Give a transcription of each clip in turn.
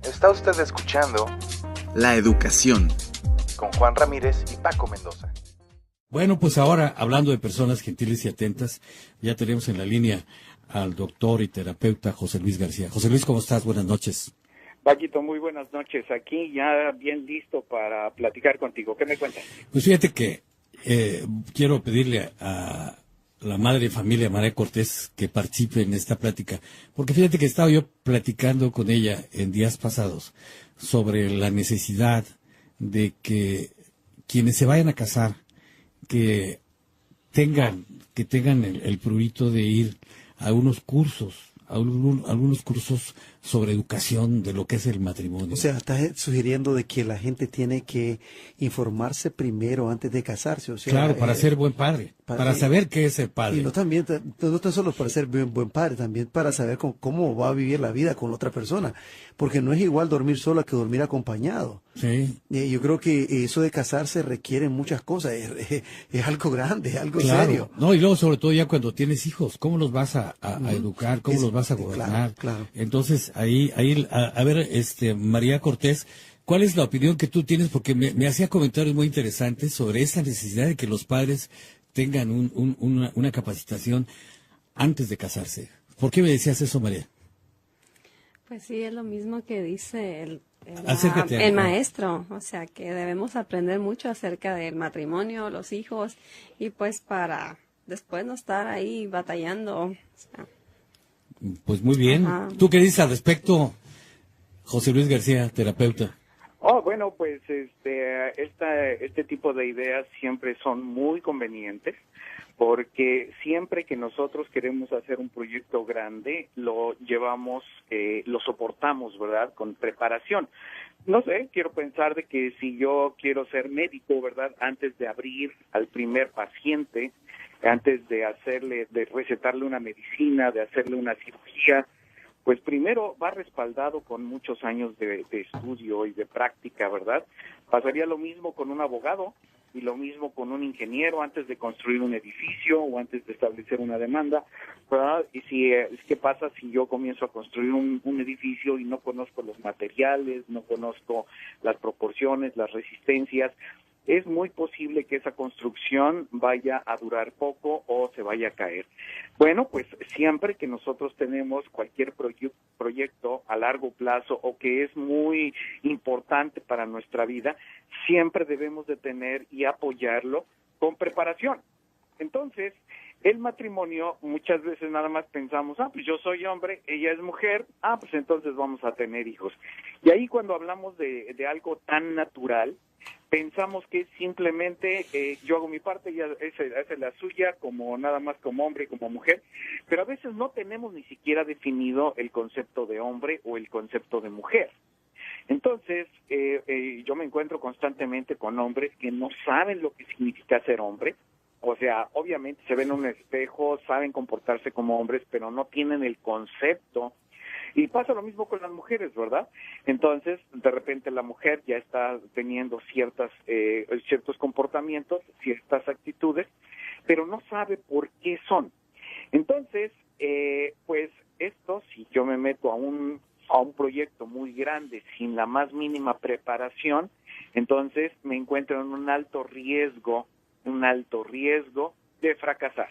Está usted escuchando La Educación con Juan Ramírez y Paco Mendoza. Bueno, pues ahora, hablando de personas gentiles y atentas, ya tenemos en la línea al doctor y terapeuta José Luis García. José Luis, ¿cómo estás? Buenas noches. Paquito, muy buenas noches. Aquí ya bien listo para platicar contigo. ¿Qué me cuentas? Pues fíjate que quiero pedirle a la madre de familia, María Cortés, que participe en esta plática, porque fíjate que estaba yo platicando con ella en días pasados sobre la necesidad de que quienes se vayan a casar, que tengan el prurito de ir a unos cursos, algunos cursos sobre educación de lo que es el matrimonio. O sea, estás sugiriendo de que la gente tiene que informarse primero antes de casarse. O sea, claro, para ser buen padre, para saber qué es ser padre. Y no tan solo para ser buen padre, también para saber cómo va a vivir la vida con otra persona. Porque no es igual dormir sola que dormir acompañado. Sí. Yo creo que eso de casarse requiere muchas cosas. Es algo grande, es algo claro. serio. No, y luego sobre todo ya cuando tienes hijos, ¿cómo los vas a educar? ¿Cómo los vas a gobernar? Claro. Entonces, ahí a ver, María Cortés, ¿cuál es la opinión que tú tienes? Porque me hacía comentarios muy interesantes sobre esa necesidad de que los padres tengan una capacitación antes de casarse. ¿Por qué me decías eso, María? Pues sí, es lo mismo que dice el maestro, o sea, que debemos aprender mucho acerca del matrimonio, los hijos, y pues para después no estar ahí batallando. O sea. Pues muy bien. Ajá. ¿Tú qué dices al respecto, José Luis García, terapeuta? Bueno, pues este tipo de ideas siempre son muy convenientes, porque siempre que nosotros queremos hacer un proyecto grande, lo llevamos, lo soportamos, ¿verdad?, con preparación. No sé, quiero pensar de que si yo quiero ser médico, ¿verdad?, antes de abrir al primer paciente, antes de recetarle una medicina, de hacerle una cirugía, pues primero va respaldado con muchos años de estudio y de práctica, ¿verdad? Pasaría lo mismo con un abogado y lo mismo con un ingeniero antes de construir un edificio o antes de establecer una demanda, ¿verdad? Y ¿qué pasa si yo comienzo a construir un edificio y no conozco los materiales, no conozco las proporciones, las resistencias? Es muy posible que esa construcción vaya a durar poco o se vaya a caer. Bueno, pues siempre que nosotros tenemos cualquier proyecto a largo plazo o que es muy importante para nuestra vida, siempre debemos de tener y apoyarlo con preparación. Entonces, el matrimonio, muchas veces nada más pensamos, pues yo soy hombre, ella es mujer, pues entonces vamos a tener hijos. Y ahí cuando hablamos de algo tan natural, pensamos que simplemente yo hago mi parte, ella hace la suya, como nada más como hombre y como mujer, pero a veces no tenemos ni siquiera definido el concepto de hombre o el concepto de mujer. Entonces, yo me encuentro constantemente con hombres que no saben lo que significa ser hombre. O sea, obviamente se ven en un espejo, saben comportarse como hombres, pero no tienen el concepto. Y pasa lo mismo con las mujeres, ¿verdad? Entonces, de repente la mujer ya está teniendo ciertos comportamientos, ciertas actitudes, pero no sabe por qué son. Entonces, pues esto, si yo me meto a un proyecto muy grande sin la más mínima preparación, entonces me encuentro en un alto riesgo de fracasar.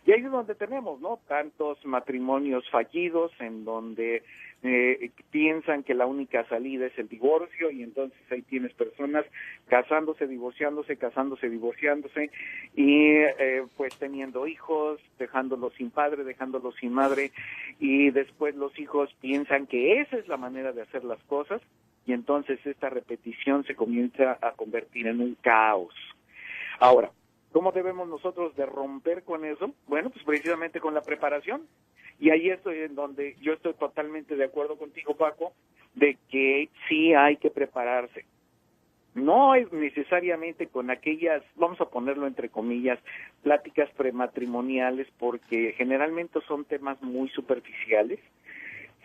Y ahí es donde tenemos, ¿no?, tantos matrimonios fallidos en donde piensan que la única salida es el divorcio, y entonces ahí tienes personas casándose, divorciándose, y pues teniendo hijos, dejándolos sin padre, dejándolos sin madre, y después los hijos piensan que esa es la manera de hacer las cosas, y entonces esta repetición se comienza a convertir en un caos. Ahora, ¿cómo debemos nosotros de romper con eso? Bueno, pues precisamente con la preparación. Y ahí estoy en donde yo estoy totalmente de acuerdo contigo, Paco, de que sí hay que prepararse. No es necesariamente con aquellas, vamos a ponerlo entre comillas, pláticas prematrimoniales, porque generalmente son temas muy superficiales,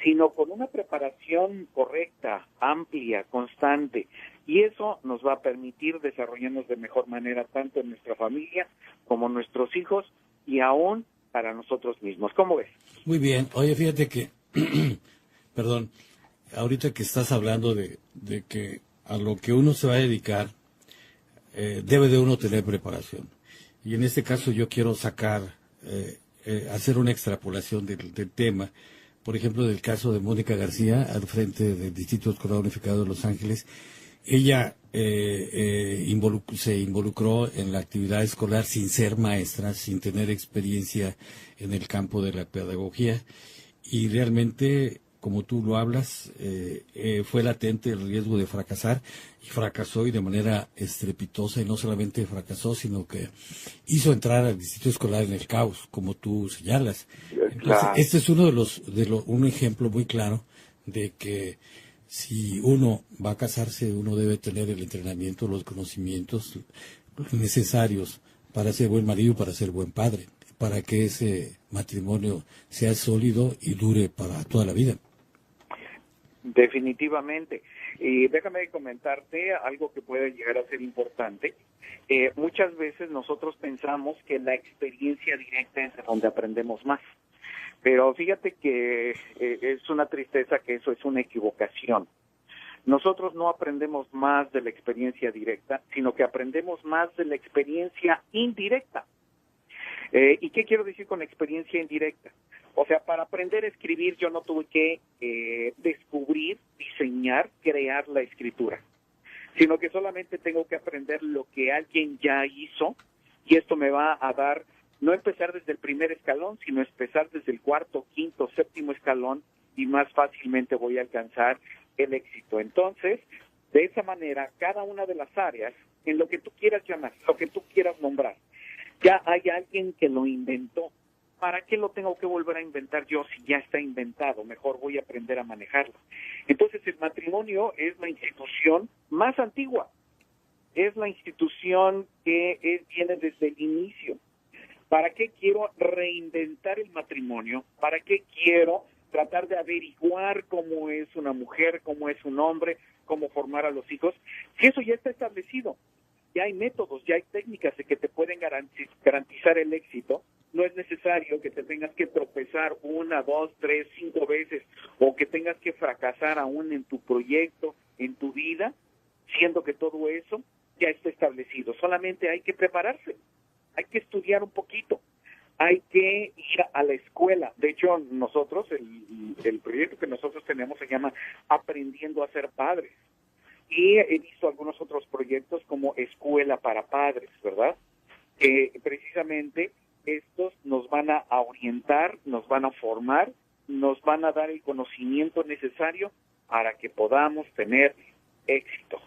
sino con una preparación correcta, amplia, constante. Y eso nos va a permitir desarrollarnos de mejor manera tanto en nuestra familia como nuestros hijos y aún para nosotros mismos. ¿Cómo ves? Muy bien. Oye, fíjate que, perdón, ahorita que estás hablando de que a lo que uno se va a dedicar, debe de uno tener preparación. Y en este caso yo quiero hacer una extrapolación del tema. Por ejemplo, del caso de Mónica García, al frente del Distrito Escolar Unificado de Los Ángeles. Ella se involucró en la actividad escolar sin ser maestra, sin tener experiencia en el campo de la pedagogía. Y realmente, como tú lo hablas, fue latente el riesgo de fracasar, y fracasó, y de manera estrepitosa, y no solamente fracasó, sino que hizo entrar al distrito escolar en el caos, como tú señalas. Entonces, este es un ejemplo muy claro de que si uno va a casarse, uno debe tener el entrenamiento, los conocimientos necesarios para ser buen marido, para ser buen padre, para que ese matrimonio sea sólido y dure para toda la vida. Definitivamente. Y déjame comentarte algo que puede llegar a ser importante. Muchas veces nosotros pensamos que la experiencia directa es donde aprendemos más. Pero fíjate que es una tristeza que eso es una equivocación. Nosotros no aprendemos más de la experiencia directa, sino que aprendemos más de la experiencia indirecta. ¿Y qué quiero decir con experiencia indirecta? O sea, para aprender a escribir yo no tuve que descubrir, diseñar, crear la escritura, sino que solamente tengo que aprender lo que alguien ya hizo, y esto me va a dar, no empezar desde el primer escalón, sino empezar desde el cuarto, quinto, séptimo escalón, y más fácilmente voy a alcanzar el éxito. Entonces, de esa manera, cada una de las áreas, en lo que tú quieras llamar, lo que tú quieras nombrar, ya hay alguien que lo inventó. ¿Para qué lo tengo que volver a inventar yo si ya está inventado? Mejor voy a aprender a manejarlo. Entonces, el matrimonio es la institución más antigua. Es la institución que viene desde el inicio. ¿Para qué quiero reinventar el matrimonio? ¿Para qué quiero tratar de averiguar cómo es una mujer, cómo es un hombre, cómo formar a los hijos? Si eso ya está establecido, ya hay métodos, ya hay técnicas de que te pueden garantizar el éxito. No es necesario que te tengas que tropezar 1, 2, 3, 5 veces, o que tengas que fracasar aún en tu proyecto, en tu vida, siendo que todo eso ya está establecido. Solamente hay que prepararse, hay que estudiar un poquito, hay que ir a la escuela. De hecho, nosotros, el proyecto que nosotros tenemos se llama Aprendiendo a ser Padres. Y he visto algunos otros proyectos como Escuela para Padres, ¿verdad? Que precisamente estos nos van a orientar, nos van a formar, nos van a dar el conocimiento necesario para que podamos tener éxito.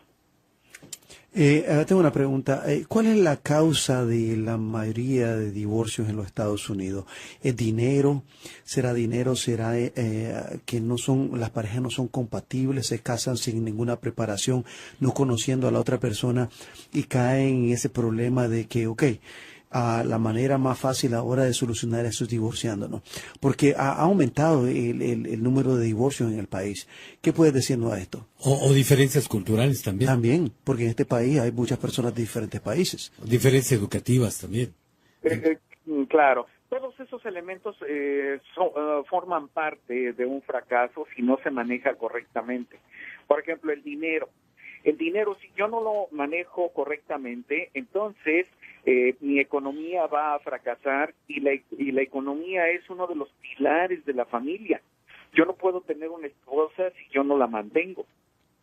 Tengo una pregunta. ¿Cuál es la causa de la mayoría de divorcios en los Estados Unidos? ¿Es dinero? ¿Será dinero? ¿Será que las parejas no son compatibles, se casan sin ninguna preparación, no conociendo a la otra persona y caen en ese problema de que, la manera más fácil ahora de solucionar eso es divorciándonos? Porque ha aumentado el número de divorcios en el país. ¿Qué puedes decirnos a esto? O diferencias culturales también. También, porque en este país hay muchas personas de diferentes países. Diferencias educativas también. Claro, todos esos elementos forman parte de un fracaso si no se maneja correctamente. Por ejemplo, el dinero. El dinero, si yo no lo manejo correctamente, entonces mi economía va a fracasar, y la economía es uno de los pilares de la familia. Yo no puedo tener una esposa si yo no la mantengo.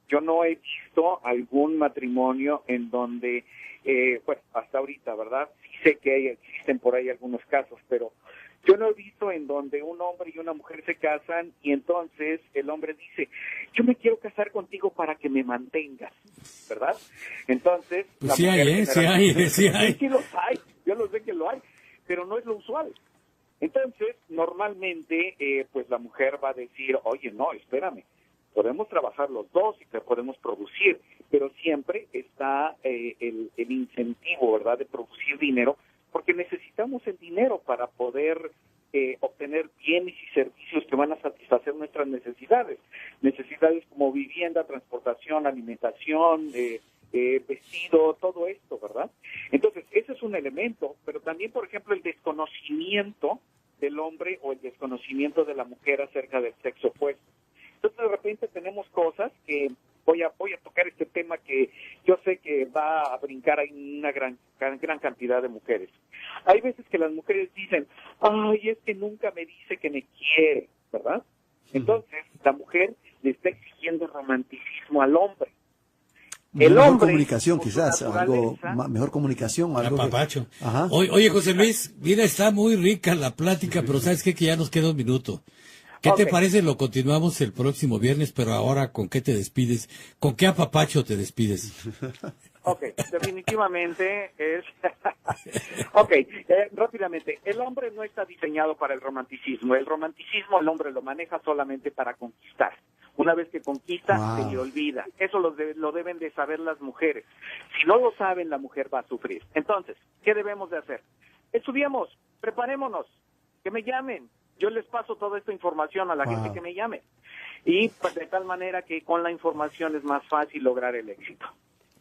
Yo no he visto algún matrimonio en donde, hasta ahorita, ¿verdad? Sí sé que existen por ahí algunos casos, pero yo no he visto en donde un hombre y una mujer se casan y entonces el hombre dice, yo me quiero casar contigo para que me mantengas, ¿verdad? Entonces... Pues sí hay, sí hay. Sí los hay, yo lo sé que lo hay, pero no es lo usual. Entonces, normalmente, pues la mujer va a decir, oye, no, espérame, podemos trabajar los dos y podemos producir, pero siempre está el incentivo, ¿verdad?, de producir dinero, porque necesitamos el dinero para poder obtener bienes y servicios que van a satisfacer nuestras necesidades. Necesidades como vivienda, transportación, alimentación, vestido, todo esto, ¿verdad? Entonces, ese es un elemento, pero también, por ejemplo, el desconocimiento del hombre o el desconocimiento de la mujer acerca del sexo opuesto. Entonces de repente tenemos cosas que voy a tocar este tema que yo sé que va a brincar ahí una gran cantidad de mujeres. Hay veces que las mujeres dicen, ay, es que nunca me dice que me quiere, ¿verdad? Entonces la mujer le está exigiendo romanticismo al hombre. Mejor comunicación, quizás, algo mejor comunicación, algo apapacho. Ajá. Oye, José Luis, mira, está muy rica la plática, pero ¿sabes qué? Que ya nos queda un minuto. ¿Qué te parece? Lo continuamos el próximo viernes, pero ahora, ¿con qué te despides? ¿Con qué apapacho te despides? Ok, definitivamente es... rápidamente, el hombre no está diseñado para el romanticismo. El romanticismo el hombre lo maneja solamente para conquistar. Una vez que conquista, se le olvida. Eso lo deben de saber las mujeres. Si no lo saben, la mujer va a sufrir. Entonces, ¿qué debemos de hacer? Estudiemos, preparémonos, que me llamen. Yo les paso toda esta información a la gente que me llame. Y pues, de tal manera que con la información es más fácil lograr el éxito.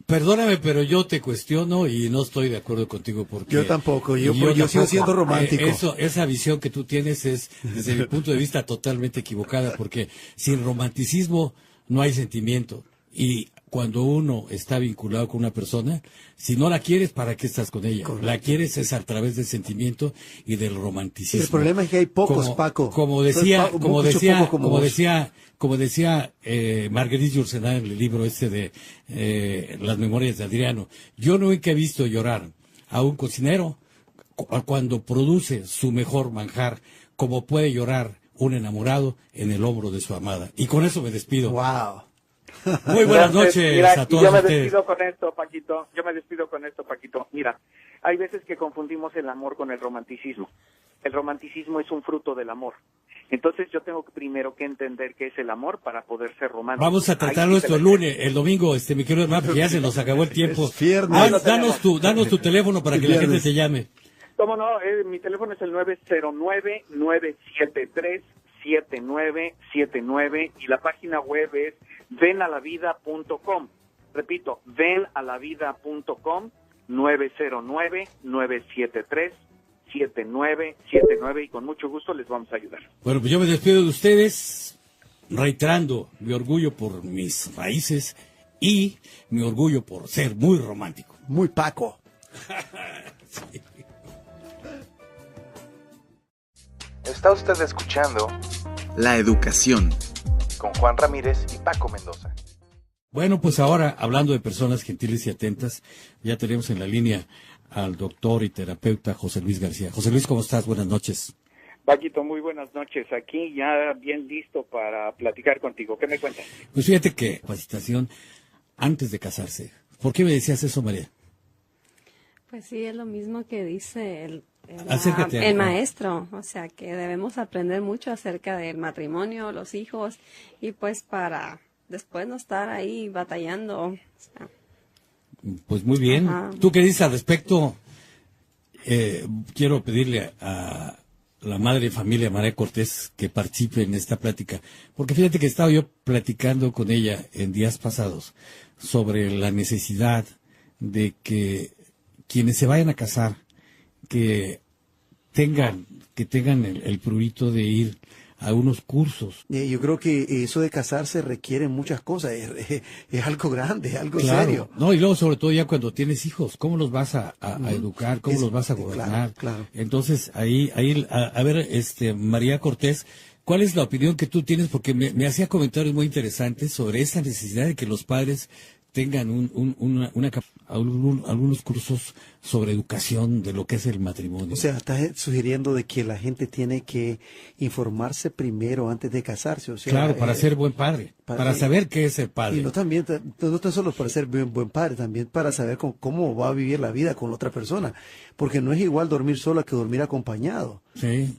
Perdóname, pero yo te cuestiono y no estoy de acuerdo contigo porque... Yo tampoco, yo sigo siendo romántico. Esa visión que tú tienes es, desde mi punto de vista, totalmente equivocada, porque sin romanticismo no hay sentimiento. Y cuando uno está vinculado con una persona, si no la quieres, ¿para qué estás con ella? Correcto. La quieres es a través del sentimiento y del romanticismo. El problema es que hay pocos, Paco. Como decía Marguerite Yourcenar en el libro de Las Memorias de Adriano, yo nunca he visto llorar a un cocinero cuando produce su mejor manjar, como puede llorar un enamorado en el hombro de su amada. Y con eso me despido. ¡Wow! Muy buenas noches a todos ustedes. Yo me despido con esto, Paquito. Mira, hay veces que confundimos el amor con el romanticismo. El romanticismo es un fruto del amor. Entonces yo tengo primero que entender qué es el amor para poder ser romántico. Vamos a tratar nuestro lunes, el domingo, mi querido hermano, que ya se nos acabó el tiempo. Danos tu teléfono para que la gente te llame. ¿Cómo no? Mi teléfono es el 909-973-7979 y la página web es venalavida.com. Repito, venalavida.com, 909-973-7979 y con mucho gusto les vamos a ayudar. Bueno, pues yo me despido de ustedes reiterando mi orgullo por mis raíces y mi orgullo por ser muy romántico. Muy Paco. Sí. Está usted escuchando La Educación con Juan Ramírez y Paco Mendoza. Bueno, pues ahora, hablando de personas gentiles y atentas, ya tenemos en la línea al doctor y terapeuta José Luis García. José Luis, ¿cómo estás? Buenas noches. Paquito, muy buenas noches. Aquí ya bien listo para platicar contigo. ¿Qué me cuentas? Pues fíjate que capacitación antes de casarse. ¿Por qué me decías eso, María? Pues sí, es lo mismo que dice el maestro, o sea que debemos aprender mucho acerca del matrimonio, los hijos, y pues para después no estar ahí batallando. O sea. Pues muy bien. Ajá. ¿Tú qué dices al respecto? Quiero pedirle a la madre de familia, María Cortés, que participe en esta plática, porque fíjate que estaba yo platicando con ella en días pasados sobre la necesidad de que quienes se vayan a casar, que tengan el prurito de ir a unos cursos. Yo creo que eso de casarse requiere muchas cosas, es algo grande, es algo claro, serio. No, y luego sobre todo ya cuando tienes hijos, ¿cómo los vas a educar? ¿Cómo los vas a gobernar? Claro. Entonces, ahí a ver, María Cortés, ¿cuál es la opinión que tú tienes? Porque me hacía comentarios muy interesantes sobre esa necesidad de que los padres tengan algunos cursos sobre educación de lo que es el matrimonio. O sea, estás sugiriendo de que la gente tiene que informarse primero antes de casarse. O sea, claro, para ser buen padre, para saber qué es ser padre. Y no tan solo para ser buen padre, también para saber cómo va a vivir la vida con otra persona. Porque no es igual dormir sola que dormir acompañado. Sí.